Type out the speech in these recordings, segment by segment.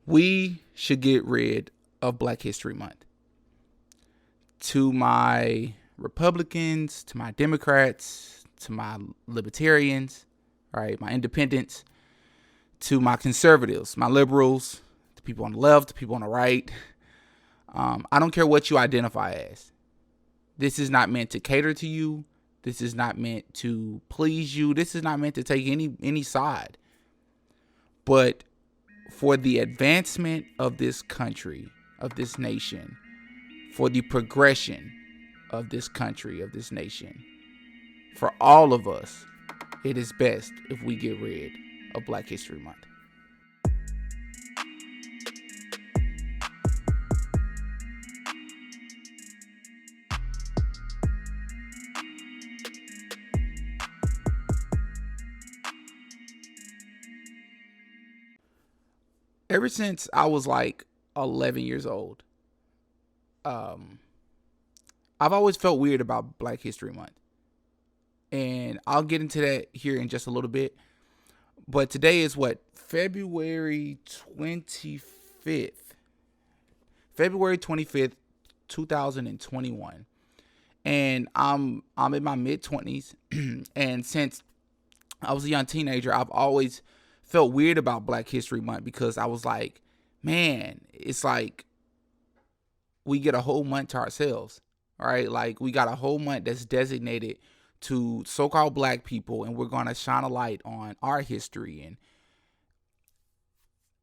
We should get rid of Black History Month. To my Republicans, to my Democrats, to my Libertarians, right, my independents, to my conservatives, my liberals, to people on the left, to people on the right. I don't care what you identify as. This is not meant to cater to you. This is not meant to please you. This is not meant to take any side. But for the advancement of this country, of this nation, for the progression of this country, of this nation, for all of us, it is best if we get rid of Black History Month. Ever since I was like 11 years old, I've always felt weird about Black History Month. And I'll get into that here in just a little bit. But today is what? February 25th. February 25th, 2021. And I'm in my mid-20s. And since I was a young teenager, I've always felt weird about Black History Month because I was like, man, it's like we get a whole month to ourselves, right? Like we got a whole month that's designated to so-called Black people, and we're going to shine a light on our history.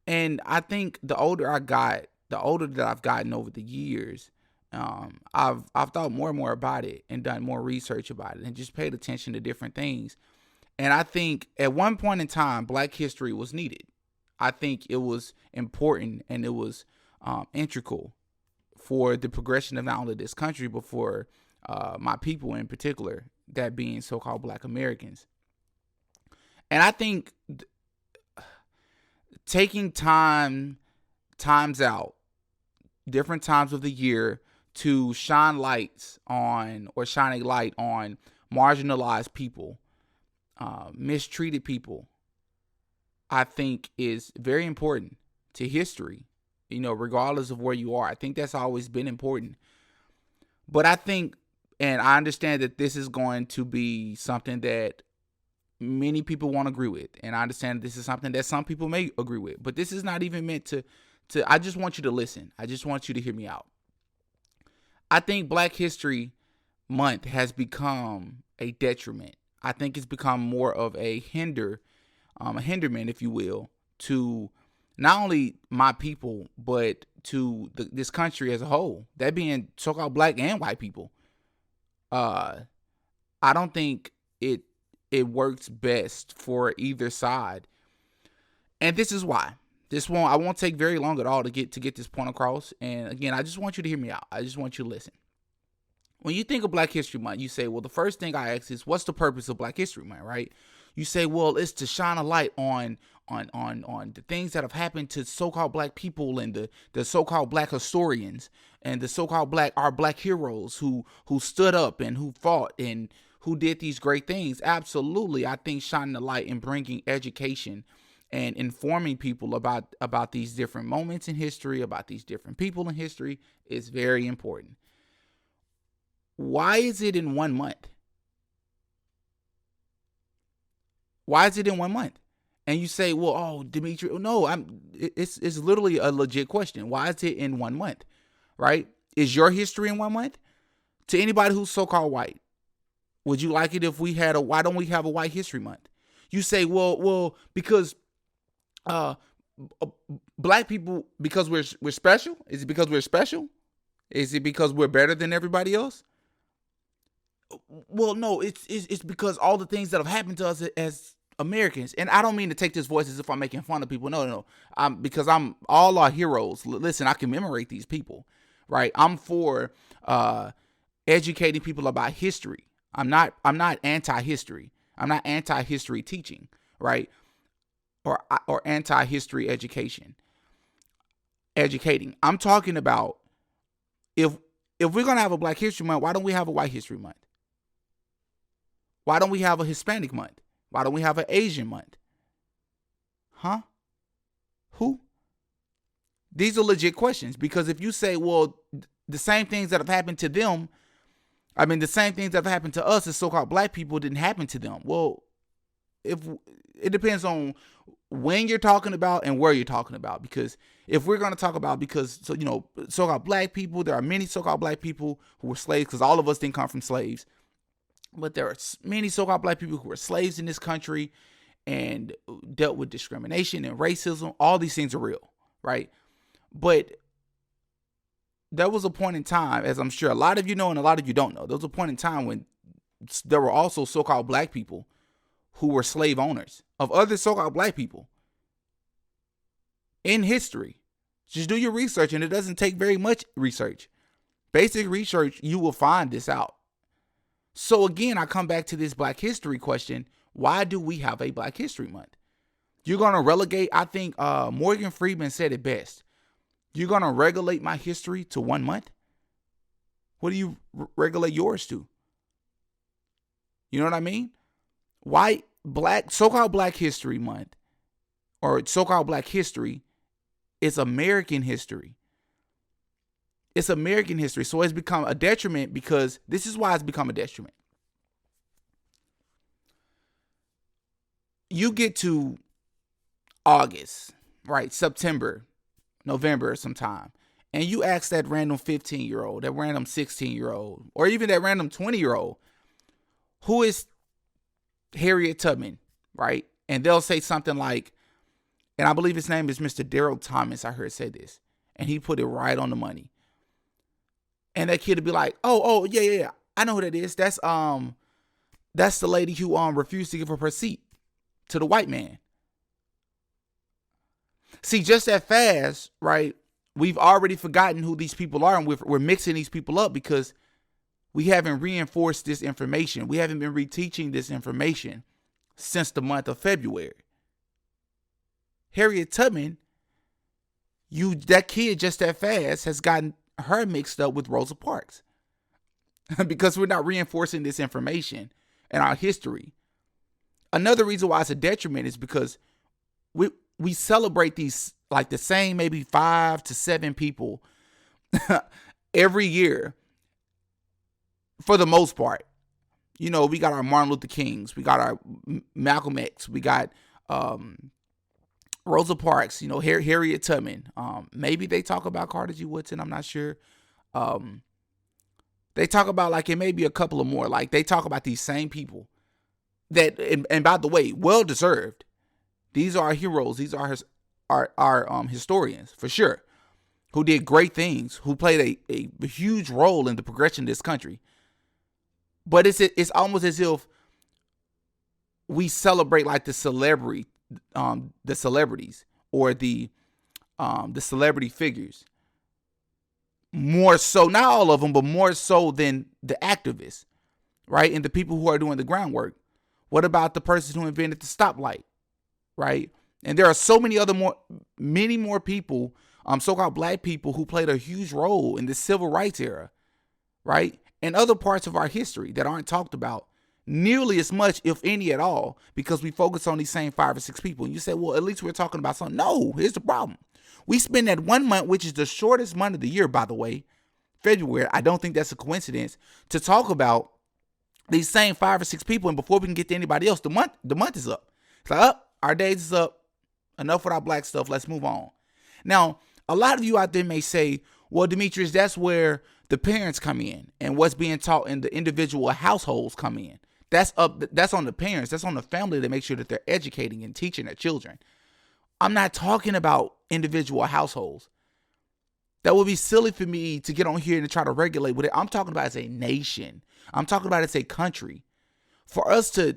And I think the older that I've gotten over the years, I've thought more and more about it and done more research about it and just paid attention to different things. And I think at one point in time, Black history was needed. I think it was important and it was integral for the progression of not only this country, but for my people in particular, that being so-called Black Americans. And I think taking times out, different times of the year, to shine a light on marginalized people, mistreated people, I think is very important to history, regardless of where you are. I think that's always been important. But I think, and I understand that this is going to be something that many people won't agree with. And I understand this is something that some people may agree with. But this is not even meant to I just want you to listen. I just want you to hear me out. I think Black History Month has become a detriment. I think it's become more of a hinderment, if you will, to not only my people, but to this country as a whole. That being so-called Black and white people. I don't think it works best for either side, and this is why. I won't take very long at all to get this point across. And again, I just want you to hear me out. I just want you to listen. When you think of Black History Month, you say, well, the first thing I ask is, what's the purpose of Black History Month, right? You say, well, it's to shine a light on the things that have happened to so-called Black people and the so-called Black historians and the so-called our Black heroes who stood up and who fought and who did these great things. Absolutely, I think shining the light and bringing education and informing people about these different moments in history, about these different people in history is very important. Why is it in 1 month? Why is it in 1 month? And you say, well, oh, Dimitri, no, it's literally a legit question. Why is it in 1 month? Right? Is your history in 1 month? To anybody who's so-called white, would you like it if why don't we have a White History Month? You say, well, because Black people, because we're special? Is it because we're special? Is it because we're better than everybody else? Well, no, it's because all the things that have happened to us as Americans. And I don't mean to take this voice as if I'm making fun of people. No. Because I'm all our heroes. Listen, I commemorate these people, right? I'm for educating people about history. I'm not anti-history. I'm not anti-history teaching, right? Or anti-history educating. I'm talking about if we're gonna have a Black History Month, why don't we have a White History Month? Why don't we have a Hispanic month? Why don't we have an Asian month? Huh? Who? These are legit questions, because if you say, well, the same things that have happened to them, the same things that have happened to us as so-called black people didn't happen to them. Well, if it depends on when you're talking about and where you're talking about, because if we're going to talk about, so-called black people, there are many so-called black people who were slaves, because all of us didn't come from slaves, but there are many so-called black people who were slaves in this country and dealt with discrimination and racism. All these things are real, right? But there was a point in time, as I'm sure a lot of you know and a lot of you don't know, there was a point in time when there were also so-called black people who were slave owners of other so-called black people in history. Just do your research, and it doesn't take very much research. Basic research, you will find this out. So again, I come back to this Black History question. Why do we have a Black History Month? You're going to relegate, I think Morgan Freeman said it best. You're going to regulate my history to 1 month? What do you regulate yours to? You know what I mean? Why so-called Black History Month, or so-called Black history, is American history. It's American history. So it's become a detriment, because this is why it's become a detriment. You get to August, right? September, November sometime, and you ask that random 15-year-old, that random 16-year-old, or even that random 20-year-old, who is Harriet Tubman, right? And they'll say something like, and I believe his name is Mr. Daryl Thomas, I heard say this, and he put it right on the money. And that kid would be like, oh, yeah, I know who that is. That's the lady who refused to give up her seat to the white man. See, just that fast, right? We've already forgotten who these people are, and we're mixing these people up because we haven't reinforced this information. We haven't been reteaching this information since the month of February. Harriet Tubman, that kid just that fast has gotten her mixed up with Rosa Parks because we're not reinforcing this information in our history. Another reason why it's a detriment is because we celebrate these, like the same maybe 5 to 7 people every year for the most part. You know, we got our Martin Luther Kings, we got our Malcolm X, we got Rosa Parks, Harriet Tubman. Maybe they talk about Carter G. Woodson, I'm not sure. They talk about, like, it may be a couple of more. Like, they talk about these same people that, and by the way, well deserved. These are our heroes. These are our historians for sure, who did great things, who played a huge role in the progression of this country. But it's almost as if we celebrate like the celebrities or the celebrity figures more so, not all of them, but more so than the activists, right? And the people who are doing the groundwork. What about the person who invented the stoplight, right? And there are so many more people, so-called black people, who played a huge role in the civil rights era, right? And other parts of our history that aren't talked about nearly as much, if any at all, because we focus on these same 5 or 6 people. And you say, well, at least we're talking about something. No, here's the problem. We spend that 1 month, which is the shortest month of the year, by the way, February. I don't think that's a coincidence, to talk about these same 5 or 6 people. And before we can get to anybody else, the month is up. It's like, our days is up. Enough with our black stuff. Let's move on. Now, a lot of you out there may say, well, Demetrius, that's where the parents come in and what's being taught in the individual households come in. That's on the parents. That's on the family to make sure that they're educating and teaching their children. I'm not talking about individual households. That would be silly for me to get on here and try to regulate with it. I'm talking about as a nation. I'm talking about as a country. For us to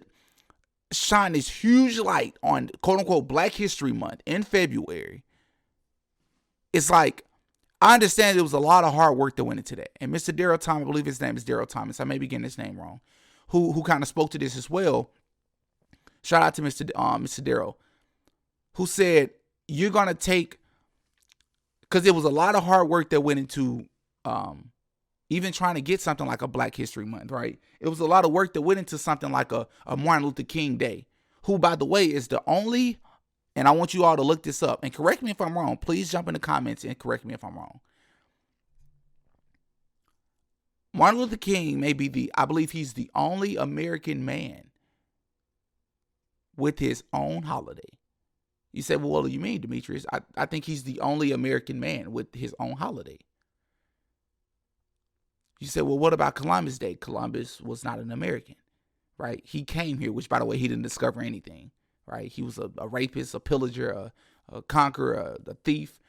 shine this huge light on quote unquote Black History Month in February, it's like, I understand there was a lot of hard work that went into that. And Mr. Daryl Thomas, I believe his name is Daryl Thomas, I may be getting his name wrong, who kind of spoke to this as well. Shout out to Mr. Daryl, who said, you're going to take, because there was a lot of hard work that went into even trying to get something like a Black History Month, right? It was a lot of work that went into something like a Martin Luther King Day, who, by the way, is the only And I want you all to look this up and correct me if I'm wrong. Please jump in the comments and correct me if I'm wrong. Martin Luther King may be I believe he's the only American man with his own holiday. You say, well, what do you mean, Demetrius? I think he's the only American man with his own holiday. You say, well, what about Columbus Day? Columbus was not an American, right? He came here, which, by the way, he didn't discover anything, right? He was a rapist, a pillager, a conqueror, a thief.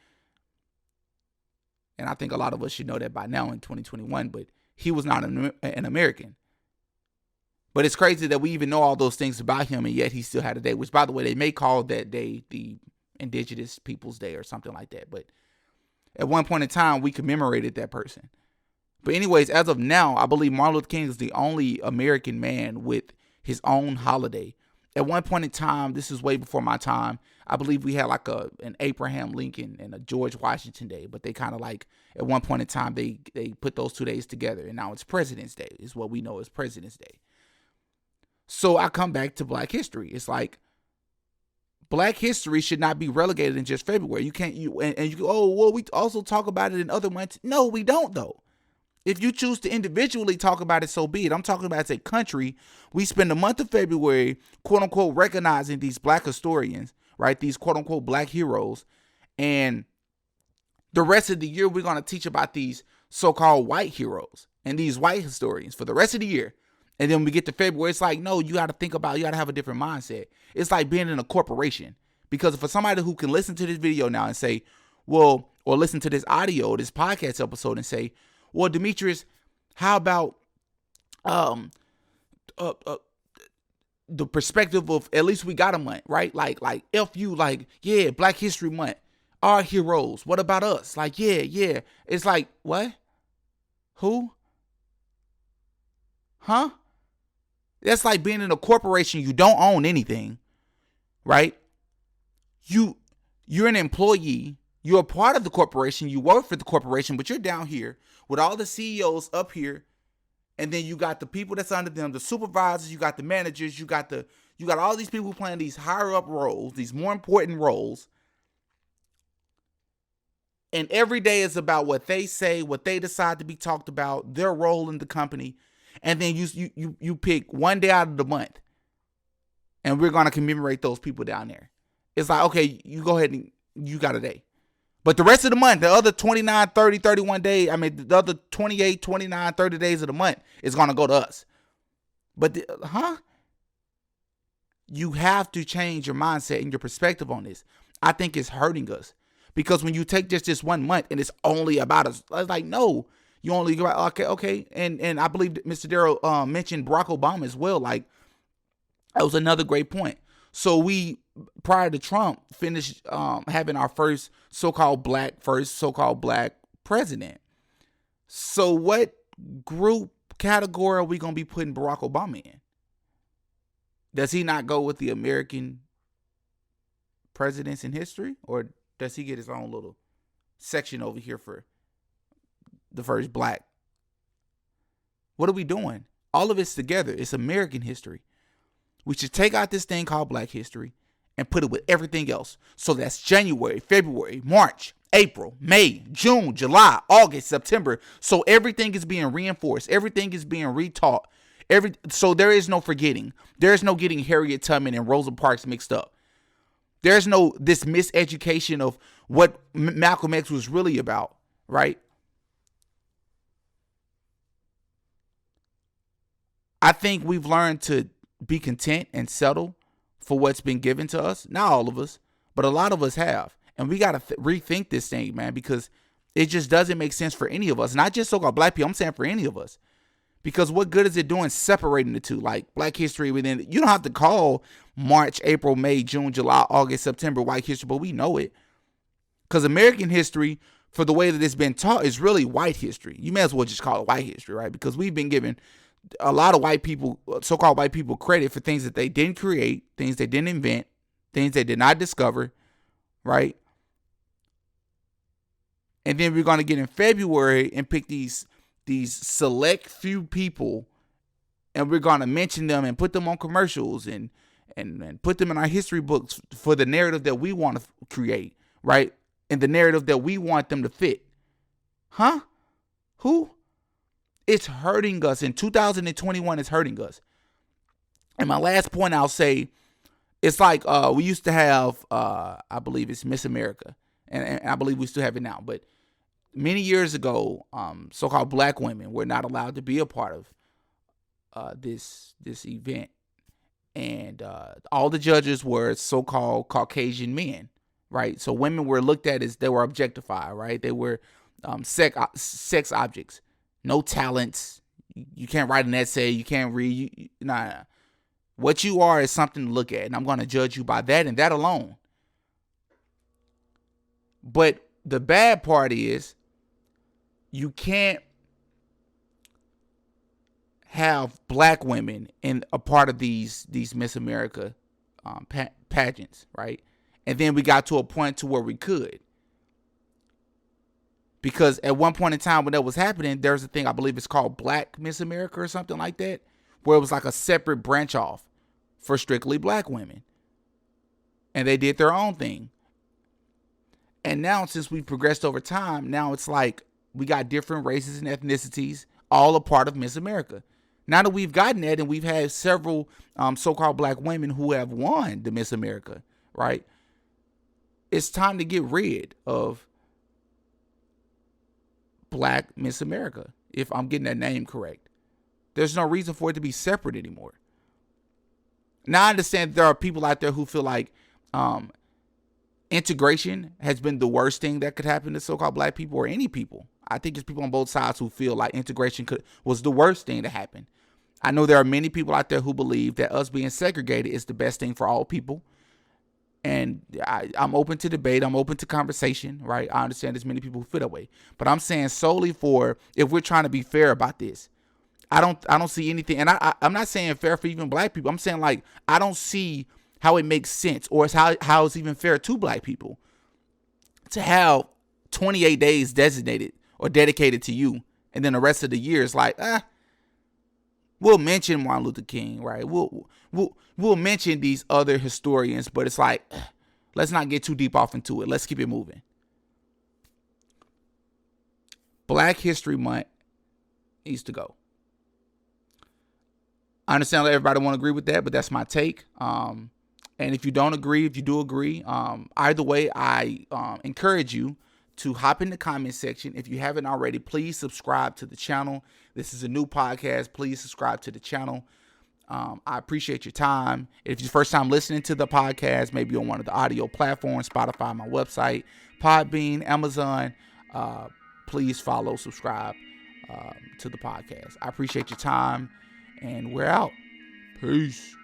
And I think a lot of us should know that by now in 2021, but he was not an American. But it's crazy that we even know all those things about him, and yet he still had a day, which, by the way, they may call that day the Indigenous Peoples Day or something like that. But at one point in time, we commemorated that person. But anyways, as of now, I believe Martin Luther King is the only American man with his own holiday. At one point in time, this is way before my time, I believe we had like an Abraham Lincoln and a George Washington Day. But they kind of like, at one point in time, they put those 2 days together. And now it's President's Day, is what we know as President's Day. So I come back to Black history. It's like Black history should not be relegated in just February. You can't, you go, oh, well, we also talk about it in other months. No, we don't, though. If you choose to individually talk about it, so be it. I'm talking about as a country. We spend the month of February, quote unquote, recognizing these Black historians, right? These quote unquote Black heroes. And the rest of the year, we're going to teach about these so-called white heroes and these white historians for the rest of the year. And then when we get to February, it's like, no, you got to have a different mindset. It's like being in a corporation. Because for somebody who can listen to this video now and say, well, or listen to this audio, this podcast episode and say, well, Demetrius, how about the perspective of at least we got a month, right? Like FU, like, yeah, Black History Month, our heroes. What about us? Like, yeah. It's like, what? Who? Huh? That's like being in a corporation. You don't own anything, right? You're an employee. You're a part of the corporation. You work for the corporation, but you're down here with all the CEOs up here. And then you got the people that's under them, the supervisors, you got the managers, you got all these people playing these higher up roles, these more important roles. And every day is about what they say, what they decide to be talked about, their role in the company. And then you pick one day out of the month, and we're going to commemorate those people down there. It's like, okay, you go ahead and you got a day. But the rest of the month, the other 29, 30, 31 days, the other 28, 29, 30 days of the month is going to go to us. But, you have to change your mindset and your perspective on this. I think it's hurting us. Because when you take just this 1 month and it's only about us, it's like, no. You only go, okay. And I believe that Mr. Darrell mentioned Barack Obama as well. Like, that was another great point. So we, prior to Trump, finished having our first so-called black president. So what group category are we going to be putting Barack Obama in? Does he not go with the American presidents in history? Or does he get his own little section over here for the first black? What are we doing? All of it's together. It's American history. We should take out this thing called Black history and put it with everything else. So that's January, February, March, April, May, June, July, August, September. So everything is being reinforced. Everything is being retaught. So there is no forgetting. There is no getting Harriet Tubman and Rosa Parks mixed up. There's no this miseducation of what Malcolm X was really about, right? I think we've learned to be content and settle for what's been given to us. Not all of us, but a lot of us have. And we got to rethink this thing, man, because it just doesn't make sense for any of us. Not just so-called black people. I'm saying for any of us. Because what good is it doing separating the two? Like Black history within, you don't have to call March, April, May, June, July, August, September white history, but we know it. Because American history, for the way that it's been taught, is really white history. You may as well just call it white history, right? Because we've been given a lot of white people, so-called white people, credit for things that they didn't create, things they didn't invent, things they did not discover, right? And then we're going to get in February and pick these select few people, and we're going to mention them and put them on commercials and and put them in our history books for the narrative that we want to create, right? And the narrative that we want them to fit. Huh? Who? It's hurting us. In 2021, it's hurting us. And my last point I'll say, it's like we used to have, I believe it's Miss America. And I believe we still have it now. But many years ago, so-called black women were not allowed to be a part of this event. And all the judges were so-called Caucasian men, right? So women were looked at as they were objectified, right? They were sex objects. No talents. You can't write an essay. You can't read. Nah. What you are is something to look at, and I'm going to judge you by that and that alone. But the bad part is you can't have black women in a part of these Miss America pageants, right? And then we got to a point to where we could. Because at one point in time when that was happening, there's a thing, I believe it's called Black Miss America or something like that, where it was like a separate branch off for strictly black women. And they did their own thing. And now, since we've progressed over time, now it's like we got different races and ethnicities, all a part of Miss America. Now that we've gotten that, and we've had several so-called black women who have won the Miss America, right? It's time to get rid of Black Miss America, if I'm getting that name correct. There's no reason for it to be separate anymore. Now I understand there are people out there who feel like integration has been the worst thing that could happen to so-called black people or any people. I think there's people on both sides who feel like integration was the worst thing to happen. I know there are many people out there who believe that us being segregated is the best thing for all people. And I'm open to debate. I'm open to conversation, right? I understand there's many people who feel that way. But I'm saying solely for, if we're trying to be fair about this, I don't see anything. And I'm not saying fair for even black people. I'm saying, like, I don't see how it makes sense, or how it's even fair to black people to have 28 days designated or dedicated to you. And then the rest of the year is like, we'll mention Martin Luther King, right? We'll mention these other historians, but it's like, let's not get too deep off into it. Let's keep it moving. Black History Month needs to go. I understand that everybody won't agree with that, but that's my take. And if you don't agree, if you do agree, either way, I encourage you to hop in the comment section. If you haven't already, please subscribe to the channel. This is a new podcast. Please subscribe to the channel. I appreciate your time. If it's your first time listening to the podcast, maybe on one of the audio platforms, Spotify, my website, Podbean, Amazon, please follow, subscribe to the podcast. I appreciate your time, and we're out. Peace.